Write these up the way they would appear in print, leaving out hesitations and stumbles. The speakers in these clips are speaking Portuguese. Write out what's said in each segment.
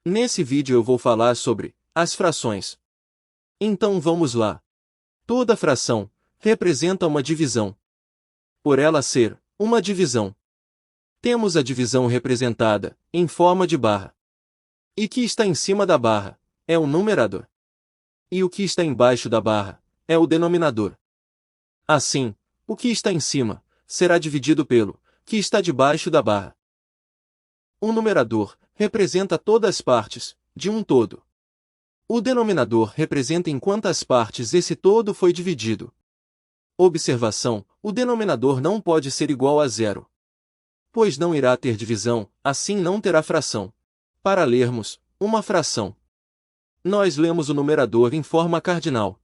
Nesse vídeo eu vou falar sobre as frações. Então vamos lá. Toda fração representa uma divisão. Por ela ser uma divisão, temos a divisão representada em forma de barra. E que está em cima da barra é o numerador. E o que está embaixo da barra é o denominador. Assim, o que está em cima será dividido pelo que está debaixo da barra. O numerador representa todas as partes de um todo. O denominador representa em quantas partes esse todo foi dividido. Observação: o denominador não pode ser igual a zero, pois não irá ter divisão, assim não terá fração. Para lermos uma fração, nós lemos o numerador em forma cardinal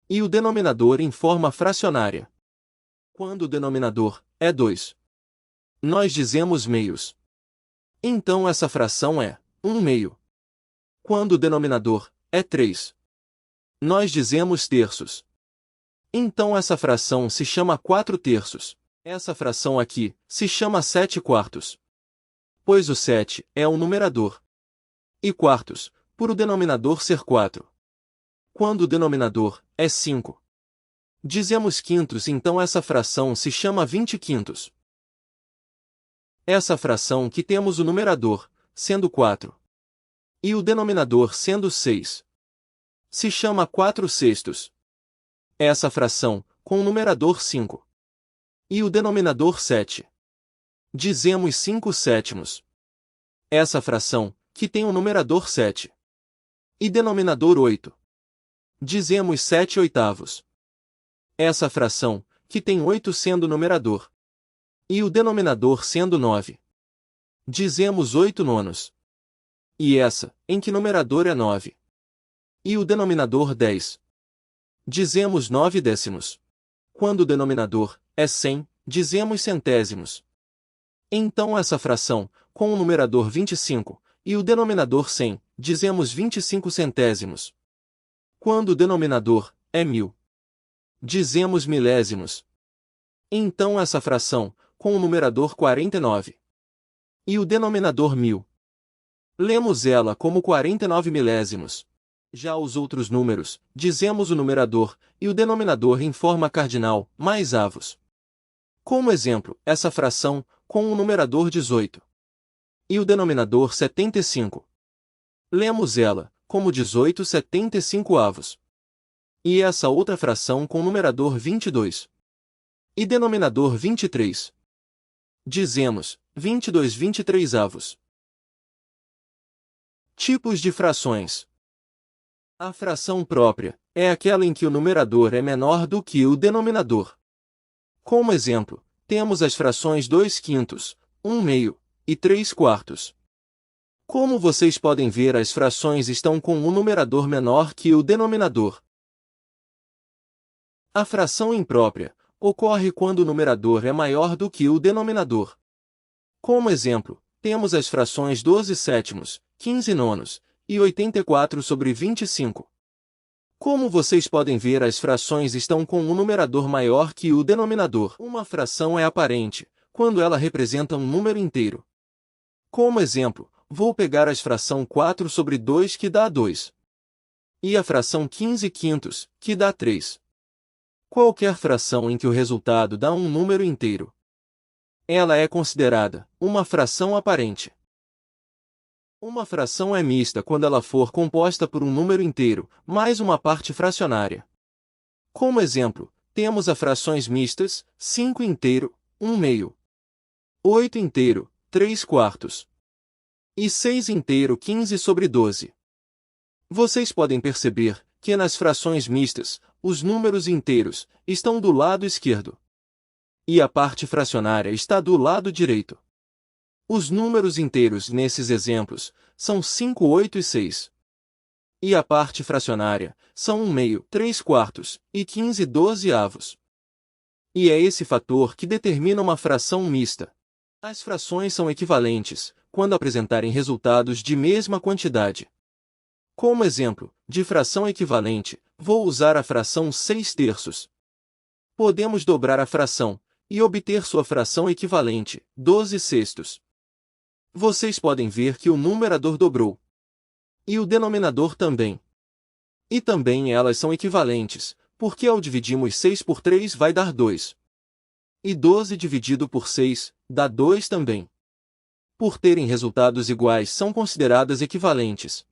e o denominador em forma fracionária. Quando o denominador é 2, nós dizemos meios. Então essa fração é 1 meio. Quando o denominador é 3, nós dizemos terços. Então essa fração se chama 4 terços. Essa fração aqui se chama 7 quartos, pois o 7 é o numerador. E quartos, por o denominador ser 4. Quando o denominador é 5, dizemos quintos, então essa fração se chama 20 quintos. Essa fração que temos o numerador sendo 4 e o denominador sendo 6 se chama 4 sextos. Essa fração com o numerador 5 e o denominador 7 dizemos 5 sétimos. Essa fração que tem o numerador 7 e denominador 8 dizemos 7 oitavos. Essa fração que tem 8 sendo o numerador e o denominador sendo 9 dizemos 8 nonos. E essa, em que numerador é 9 e o denominador 10, dizemos 9 décimos. Quando o denominador é 100, dizemos centésimos. Então essa fração, com o numerador 25 e o denominador 100, dizemos 25 centésimos. Quando o denominador é 1000, dizemos milésimos. Então essa fração, com o numerador 49 e o denominador 1000, lemos ela como 49 milésimos. Já os outros números, dizemos o numerador e o denominador em forma cardinal, mais avos. Como exemplo, essa fração, com o numerador 18 e o denominador 75. Lemos ela como 18 75 avos. E essa outra fração com o numerador 22 e denominador 23. Dizemos 22 23 avos. Tipos de frações. A fração própria é aquela em que o numerador é menor do que o denominador. Como exemplo, temos as frações 2 quintos, 1 meio e 3 quartos. Como vocês podem ver, as frações estão com um numerador menor que o denominador. A fração imprópria ocorre quando o numerador é maior do que o denominador. Como exemplo, temos as frações 12 sétimos, 15 nonos e 84 sobre 25. Como vocês podem ver, as frações estão com um numerador maior que o denominador. Uma fração é aparente quando ela representa um número inteiro. Como exemplo, vou pegar a fração 4 sobre 2, que dá 2. E a fração 15 quintos, que dá 3. Qualquer fração em que o resultado dá um número inteiro, ela é considerada uma fração aparente. Uma fração é mista quando ela for composta por um número inteiro, mais uma parte fracionária. Como exemplo, temos as frações mistas, 5 inteiro, 1 meio, 8 inteiro, 3 quartos, e 6 inteiro, 15 sobre 12. Vocês podem perceber que nas frações mistas, os números inteiros estão do lado esquerdo e a parte fracionária está do lado direito. Os números inteiros nesses exemplos são 5, 8 e 6. E a parte fracionária são 1 meio, 3 quartos e 15 12 avos. E é esse fator que determina uma fração mista. As frações são equivalentes quando apresentarem resultados de mesma quantidade. Como exemplo de fração equivalente, vou usar a fração 6 terços. Podemos dobrar a fração e obter sua fração equivalente, 12 sextos. Vocês podem ver que o numerador dobrou. E o denominador também. E também elas são equivalentes, porque ao dividirmos 6 por 3 vai dar 2. E 12 dividido por 6, dá 2 também. Por terem resultados iguais são consideradas equivalentes.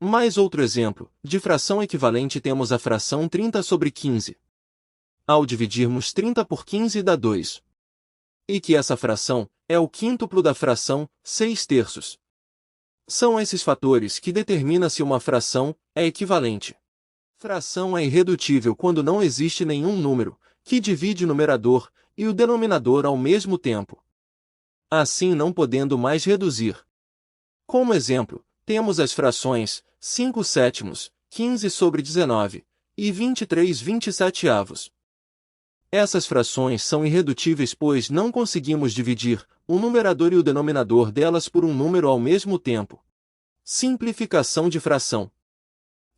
Mais outro exemplo, de fração equivalente temos a fração 30 sobre 15. Ao dividirmos 30 por 15 dá 2. E que essa fração é o quíntuplo da fração 6/3. São esses fatores que determinam se uma fração é equivalente. Fração é irredutível quando não existe nenhum número que divide o numerador e o denominador ao mesmo tempo. Assim não podendo mais reduzir. Como exemplo, temos as frações 5/7, 15 sobre 19 e 23/27. Essas frações são irredutíveis pois não conseguimos dividir o numerador e o denominador delas por um número ao mesmo tempo. Simplificação de fração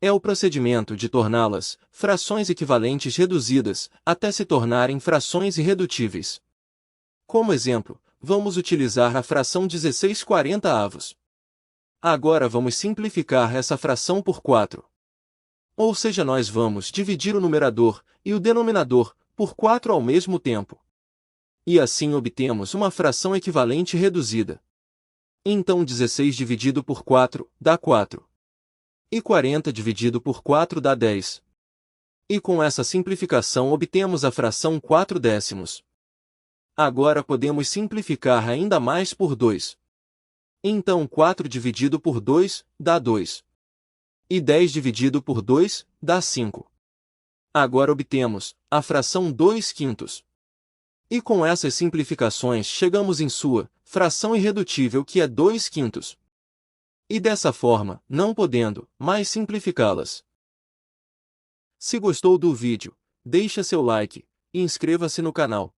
é o procedimento de torná-las frações equivalentes reduzidas até se tornarem frações irredutíveis. Como exemplo, vamos utilizar a fração 16/40. Agora vamos simplificar essa fração por 4. Ou seja, nós vamos dividir o numerador e o denominador por 4 ao mesmo tempo. E assim obtemos uma fração equivalente reduzida. Então 16 dividido por 4 dá 4. E 40 dividido por 4 dá 10. E com essa simplificação obtemos a fração 4/10. Agora podemos simplificar ainda mais por 2. Então 4 dividido por 2 dá 2. E 10 dividido por 2 dá 5. Agora obtemos a fração 2/5. E com essas simplificações chegamos em sua fração irredutível que é 2/5. E dessa forma, não podendo mais simplificá-las. Se gostou do vídeo, deixa seu like e inscreva-se no canal.